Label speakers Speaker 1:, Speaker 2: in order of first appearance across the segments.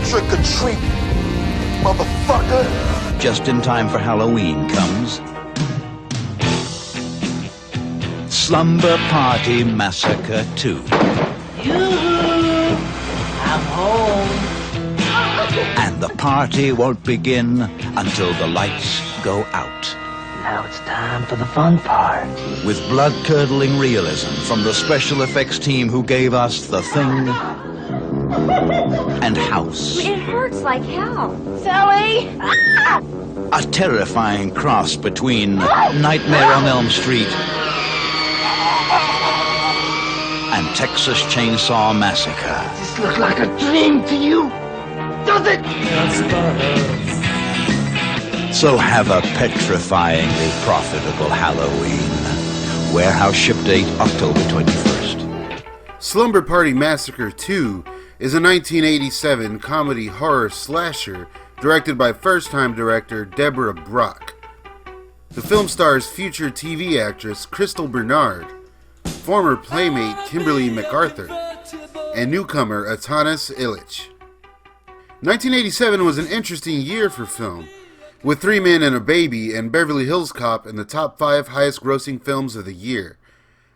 Speaker 1: Trick or treat, motherfucker.
Speaker 2: Just in time for Halloween comes Slumber Party Massacre 2.
Speaker 3: Yoo-hoo! I'm home.
Speaker 2: And the party won't begin until the lights go out.
Speaker 3: Now it's time for the fun part.
Speaker 2: With blood-curdling realism from the special effects team who gave us The Thing and House.
Speaker 4: It hurts like hell.
Speaker 5: Sally! Ah!
Speaker 2: A terrifying cross between Nightmare on Elm Street and Texas Chainsaw Massacre.
Speaker 3: Does this look like a dream to you? Does it?
Speaker 2: So have a petrifyingly profitable Halloween. Warehouse ship date October 21st.
Speaker 6: Slumber Party Massacre 2 is a 1987 comedy horror slasher directed by first-time director DEBORAH BROCK. The film stars future TV actress Crystal Bernard, former playmate Kimberly MacArthur, and newcomer Atanas Illich. 1987 was an interesting year for film, with Three Men and a Baby and Beverly Hills Cop in the top 5 highest-grossing films of the year.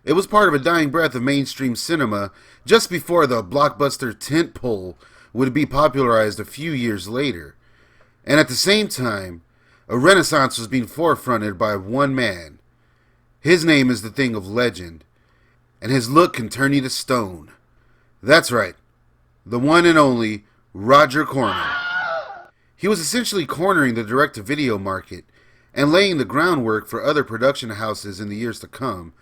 Speaker 6: It was part of a dying breath of mainstream cinema just before the blockbuster tentpole would be popularized a few years later. And at the same time, a renaissance was being forefronted by one man. His name is the thing of legend, and his look can turn you to stone. That's right, the one and only Roger Corman. He was essentially cornering the direct-to-video market and laying the groundwork for other production houses in the years to come,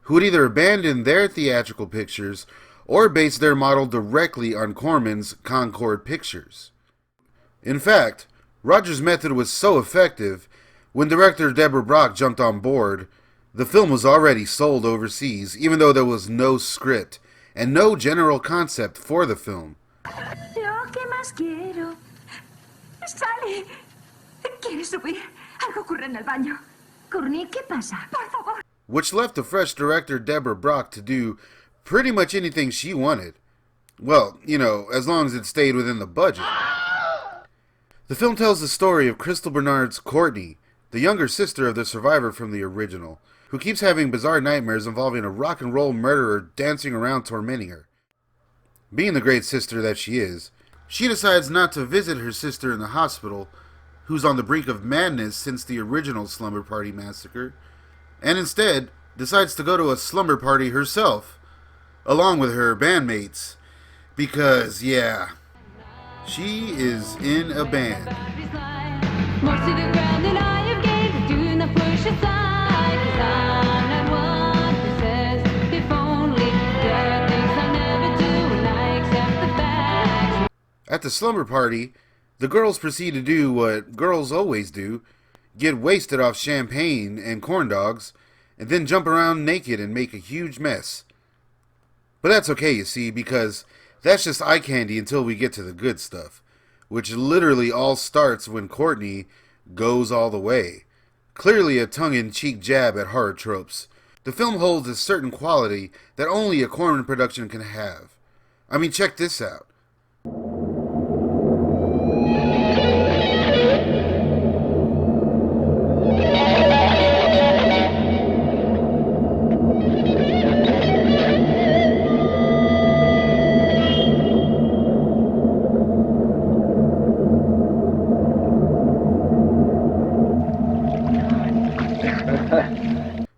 Speaker 6: who would either abandon their theatrical pictures or base their model directly on Corman's Concord Pictures. In fact, Roger's method was so effective, when director DEBORAH BROCK jumped on board, the film was already sold overseas, even though there was no script and no general concept for the film.
Speaker 4: Lo que más quiero. Sally, ¿quieres subir? Algo ocurre en el baño. Courtney, ¿qué pasa? Por favor.
Speaker 6: Which left the fresh director DEBORAH BROCK to do pretty much anything she wanted. Well, you know, as long as it stayed within the budget. The film tells the story of Crystal Bernard's Courtney, the younger sister of the survivor from the original, who keeps having bizarre nightmares involving a rock and roll murderer dancing around tormenting her. Being the great sister that she is, she decides not to visit her sister in the hospital, who's on the brink of madness since the original Slumber Party Massacre, and instead decides to go to a slumber party herself, along with her bandmates, because, yeah, she is in a band. At the slumber party, the girls proceed to do what girls always do, get wasted off champagne and corn dogs, and then jump around naked and make a huge mess. But that's okay, you see, because that's just eye candy until we get to the good stuff, which literally all starts when Courtney goes all the way. Clearly a tongue-in-cheek jab at horror tropes. The film holds a certain quality that only a Corman production can have. I mean, check this out.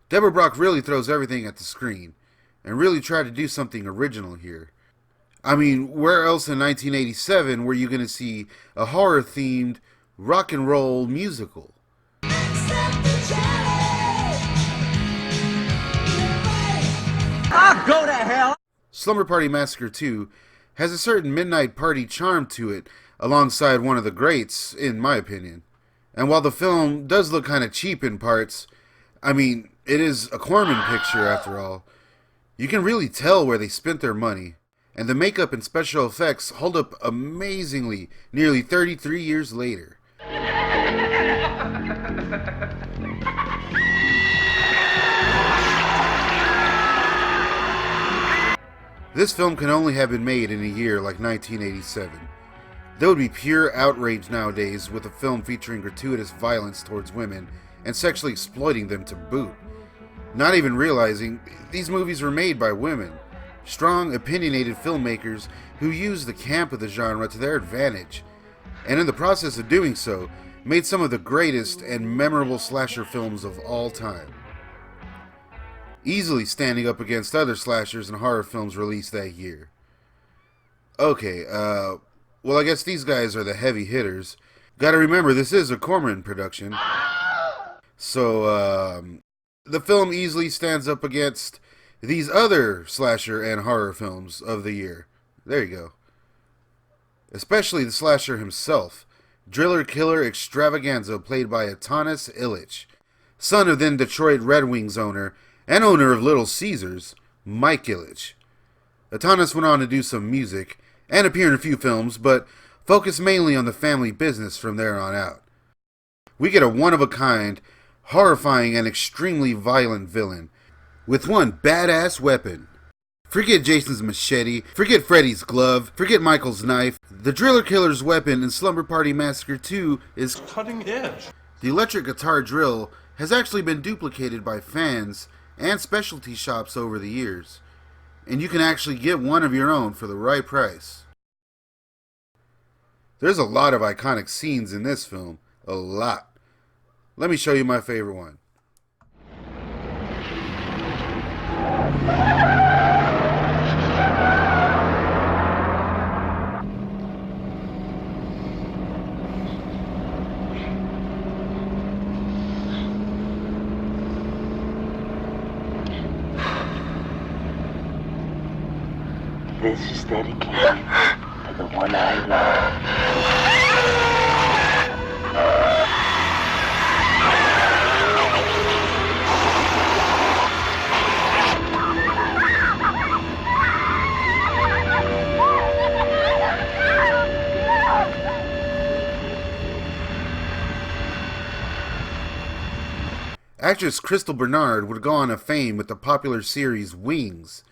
Speaker 6: DEBORAH BROCK really throws everything at the screen, and really tried to do something original here. I mean, where else in 1987 were you going to see a horror-themed rock and roll musical?
Speaker 3: I'll go to hell!
Speaker 6: Slumber Party Massacre 2 has a certain midnight party charm to it, alongside one of the greats, in my opinion. And while the film does look kind of cheap in parts, I mean, it is a Corman picture after all. You can really tell where they spent their money, and the makeup and special effects hold up amazingly nearly 33 years later. This film can only have been made in a year like 1987. There would be pure outrage nowadays with a film featuring gratuitous violence towards women and sexually exploiting them to boot. Not even realizing these movies were made by women. Strong, opinionated filmmakers who used the camp of the genre to their advantage, and in the process of doing so, made some of the greatest and memorable slasher films of all time. Easily standing up against other slashers and horror films released that year. Okay, well, I guess these guys are the heavy hitters. Gotta remember, this is a Corman production. So, the film easily stands up against these other slasher and horror films of the year. There you go. Especially the slasher himself, driller killer extravaganza played by Atanas Illich, son of then Detroit Red Wings owner and owner of Little Caesars, Mike Illich. Atanas went on to do some music and appear in a few films, but focused mainly on the family business from there on out. We get a one-of-a-kind, horrifying and extremely violent villain with one badass weapon. Forget Jason's machete, forget Freddy's glove, forget Michael's knife. The driller killer's weapon in Slumber Party Massacre 2 is
Speaker 1: cutting edge.
Speaker 6: The electric guitar drill has actually been duplicated by fans and specialty shops over the years, and you can actually get one of your own for the right price. There's a lot of iconic scenes in this film, a lot. Let me show you my favorite one.
Speaker 3: This is dedicated to the one I love.
Speaker 6: Actress Crystal Bernard would go on to fame with the popular series Wings,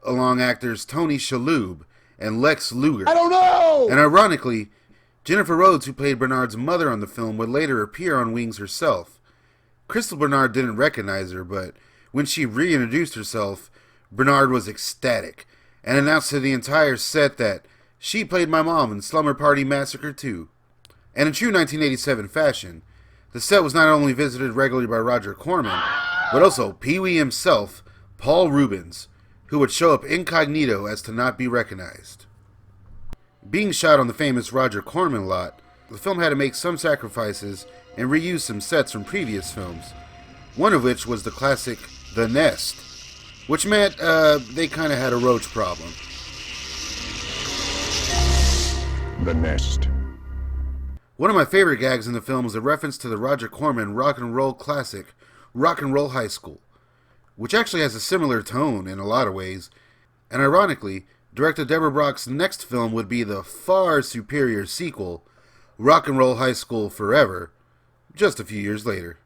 Speaker 6: along actors Tony Shalhoub and Lex Luger.
Speaker 7: I don't know!
Speaker 6: And ironically, Jennifer Rhodes, who played Bernard's mother on the film, would later appear on Wings herself. Crystal Bernard didn't recognize her, but when she reintroduced herself, Bernard was ecstatic and announced to the entire set that she played my mom in Slumber Party Massacre 2. And in true 1987 fashion, the set was not only visited regularly by Roger Corman, but also Pee-wee himself, Paul Reubens, who would show up incognito as to not be recognized. Being shot on the famous Roger Corman lot, the film had to make some sacrifices and reuse some sets from previous films, one of which was the classic The Nest, which meant they kind of had a roach problem.
Speaker 7: The Nest.
Speaker 6: One of my favorite gags in the film is a reference to the Roger Corman rock and roll classic, Rock and Roll High School, which actually has a similar tone in a lot of ways, and ironically, Director DEBORAH Brock's next film would be the far superior sequel, Rock and Roll High School Forever, just a few years later.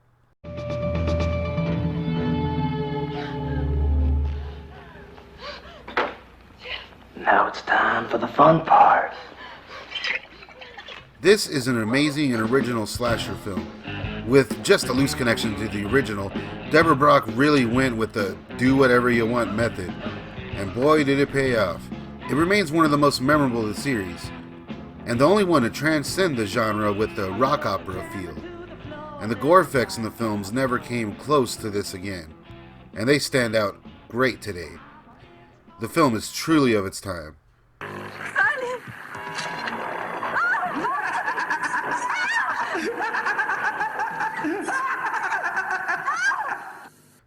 Speaker 3: Now it's time for the fun part.
Speaker 6: This is an amazing and original slasher film. With just a loose connection to the original, DEBORAH Brock really went with the do whatever you want method, and boy did it pay off. It remains one of the most memorable of the series, and the only one to transcend the genre with the rock opera feel. And the gore effects in the films never came close to this again, and they stand out great today. The film is truly of its time.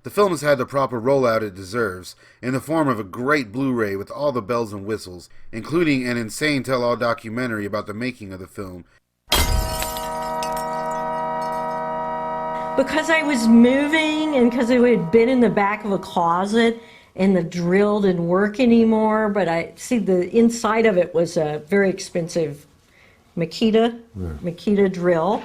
Speaker 6: The film has had the proper rollout it deserves, in the form of a great Blu-ray with all the bells and whistles, including an insane tell-all documentary about the making of the film.
Speaker 5: Because I was moving and because it had been in the back of a closet and the drill didn't work anymore, but I see the inside of it was a very expensive Makita drill.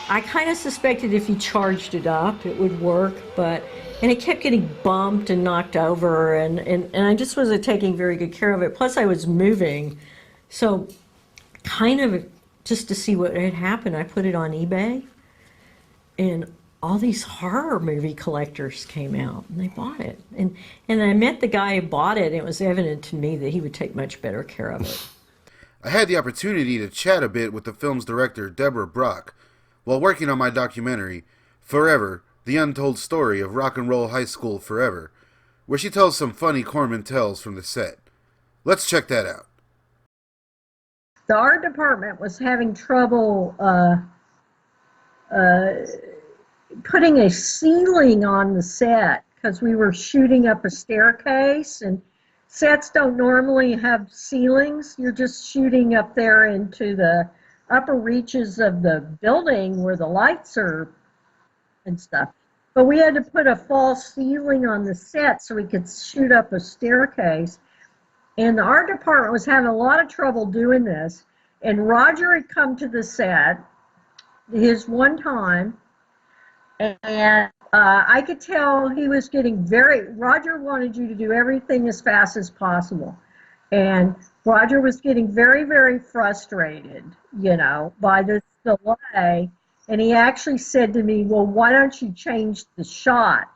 Speaker 5: I kind of suspected if you charged it up, it would work, and it kept getting bumped and knocked over, and I just wasn't taking very good care of it. Plus, I was moving, so kind of just to see what had happened, I put it on eBay, and all these horror movie collectors came out and they bought it. And I met the guy who bought it, and it was evident to me that he would take much better care of it.
Speaker 6: I had the opportunity to chat a bit with the film's director, DEBORAH BROCK, while working on my documentary, Forever, The Untold Story of Rock and Roll High School Forever, where she tells some funny Corman tales from the set. Let's check that out.
Speaker 5: The art department was having trouble putting a ceiling on the set because we were shooting up a staircase, and sets don't normally have ceilings. You're just shooting up there into the upper reaches of the building where the lights are and stuff. But we had to put a false ceiling on the set so we could shoot up a staircase. And the art department was having a lot of trouble doing this. And Roger had come to the set his one time, and I could tell he was getting Roger wanted you to do everything as fast as possible. And Roger was getting very, very frustrated, by this delay. And he actually said to me, well, why don't you change the shot?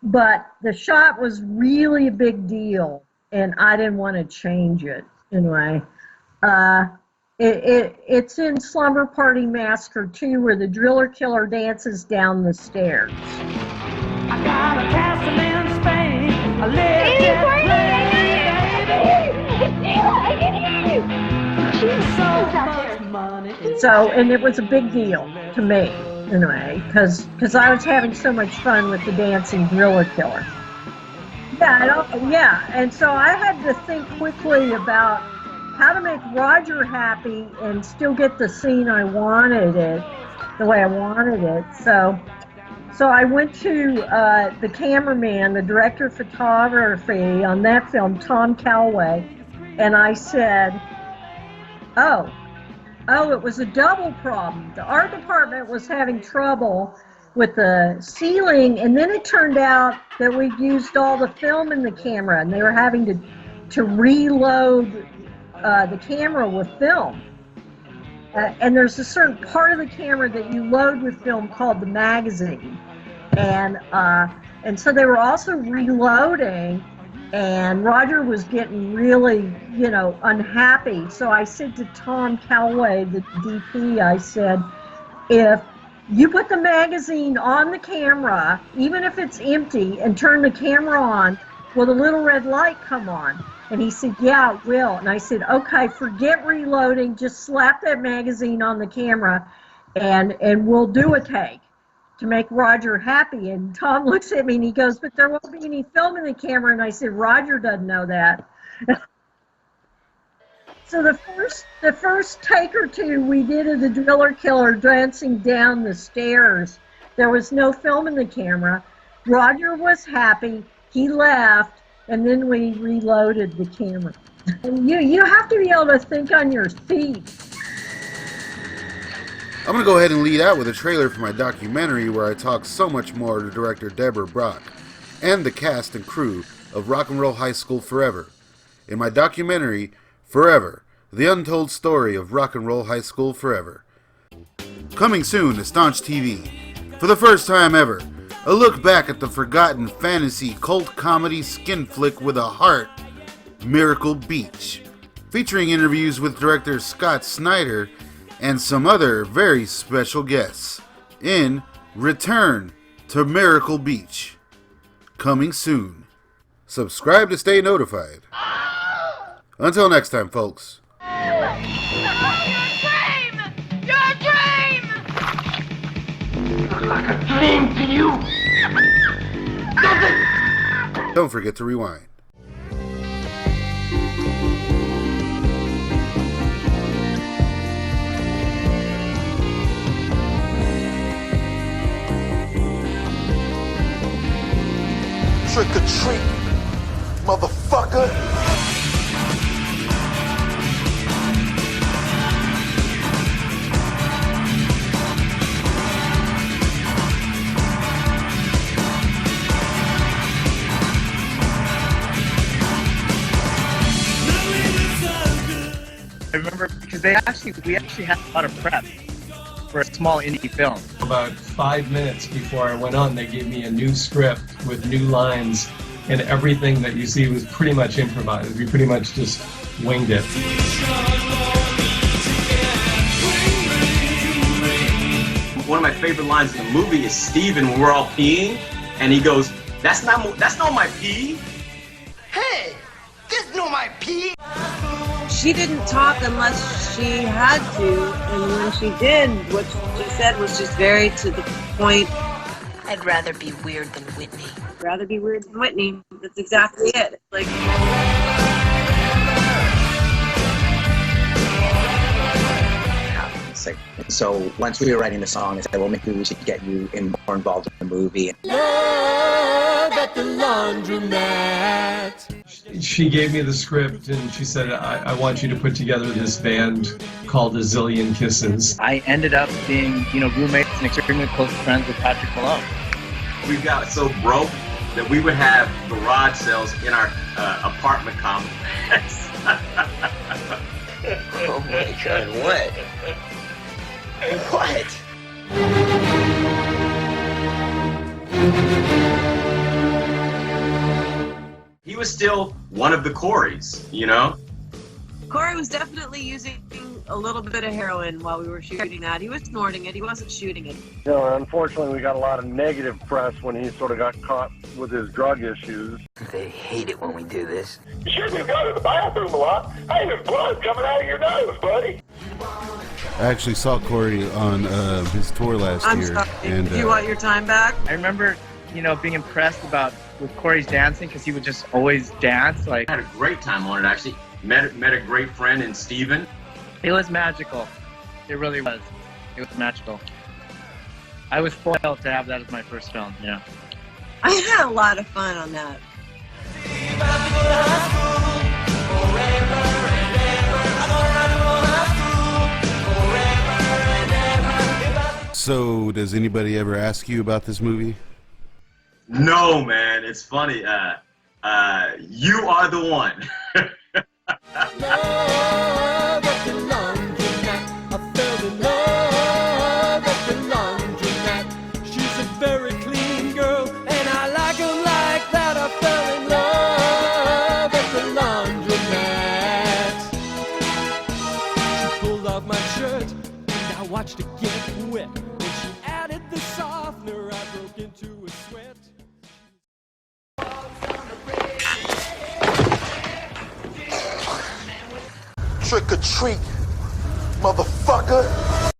Speaker 5: But the shot was really a big deal, and I didn't want to change it anyway. It's in Slumber Party Massacre 2, where the driller killer dances down the stairs.
Speaker 3: I got a castle in Spain. I live
Speaker 4: I can hear you.
Speaker 5: So, and it was a big deal to me, anyway, because I was having so much fun with the dancing driller killer. Yeah, and so I had to think quickly about how to make Roger happy and still get the scene I wanted it, the way I wanted it. So I went to the cameraman, the director of photography on that film, Tom Calloway, and I said, oh, it was a double problem. The art department was having trouble with the ceiling, and then it turned out that we used all the film in the camera, and they were having to reload the camera with film. And there's a certain part of the camera that you load with film called the magazine. And so they were also reloading, and Roger was getting really, unhappy. So I said to Tom Calloway, the DP, I said, if you put the magazine on the camera, even if it's empty, and turn the camera on, will the little red light come on? And he said, yeah, it will. And I said, okay, forget reloading, just slap that magazine on the camera, and we'll do a take to make Roger happy. And Tom looks at me and he goes, but there won't be any film in the camera. And I said, Roger doesn't know that. So the first take or two we did of the driller killer dancing down the stairs, there was no film in the camera. Roger was happy, he left, and then we reloaded the camera. And you have to be able to think on your feet.
Speaker 6: I'm going to go ahead and lead out with a trailer for my documentary where I talk so much more to director DEBORAH BROCK and the cast and crew of Rock and Roll High School Forever. In my documentary, Forever, The Untold Story of Rock and Roll High School Forever. Coming soon to Staunch TV. For the first time ever, a look back at the forgotten fantasy cult comedy skin flick with a heart, Miracle Beach. Featuring interviews with director Scott Snyder and some other very special guests in Return to Miracle Beach. Coming soon. Subscribe to stay notified. Until next time, folks.
Speaker 4: Your dream! Your dream!
Speaker 3: look like a dream to you. Does it?
Speaker 6: Don't forget to rewind.
Speaker 1: Trick or treat, motherfucker.
Speaker 8: I remember we actually had a lot of prep for a small indie film.
Speaker 9: About 5 minutes before I went on, they gave me a new script with new lines, and everything that you see was pretty much improvised. We pretty much just winged it.
Speaker 10: One of my favorite lines in the movie is Steven when we're all peeing, and he goes, that's not my pee.
Speaker 11: Hey, this no my pee.
Speaker 12: She didn't talk unless she had to, and when she did, what she said was just very to the point.
Speaker 13: I'd rather be weird than Whitney.
Speaker 12: Rather be weird than Whitney. That's exactly it. Like.
Speaker 14: So once we were writing the song, I said, well, maybe we should get you more involved in the movie.
Speaker 9: Love at the laundromat. She gave me the script and she said, I want you to put together this band called A Zillion Kisses.
Speaker 8: I ended up being, roommates and extremely close friends with Patrick Malone.
Speaker 10: We got so broke that we would have garage sales in our apartment complex.
Speaker 11: Oh my God, what? What?
Speaker 10: He was still one of the Coreys,
Speaker 12: Corey was definitely using a little bit of heroin while we were shooting that. He was snorting it. He wasn't shooting it.
Speaker 15: Unfortunately, we got a lot of negative press when he sort of got caught with his drug issues.
Speaker 11: They hate it when we do this.
Speaker 15: You shouldn't have gone to the bathroom a lot. Hey, there's blood coming out of your nose, buddy.
Speaker 6: I actually saw Corey on his tour last year.
Speaker 12: Sorry.
Speaker 6: And
Speaker 12: Do you want your time back?
Speaker 8: I remember, being impressed with Corey's dancing because he would just always dance. Like,
Speaker 10: I had a great time on it, actually. Met a great friend in Steven.
Speaker 8: It was magical. It really was. It was magical. I was spoiled to have that as my first film,
Speaker 12: I had a lot of fun on that.
Speaker 6: So, does anybody ever ask you about this movie?
Speaker 10: No, man, it's funny. You are the one.
Speaker 9: Love at the laundromat. I fell in love at the laundromat. She's a very clean girl, and I like 'em like that. I fell in love at the laundromat. She pulled off my shirt, and I watched it get wet. When she added the softener, I broke into a sweat.
Speaker 1: Trick or treat, motherfucker.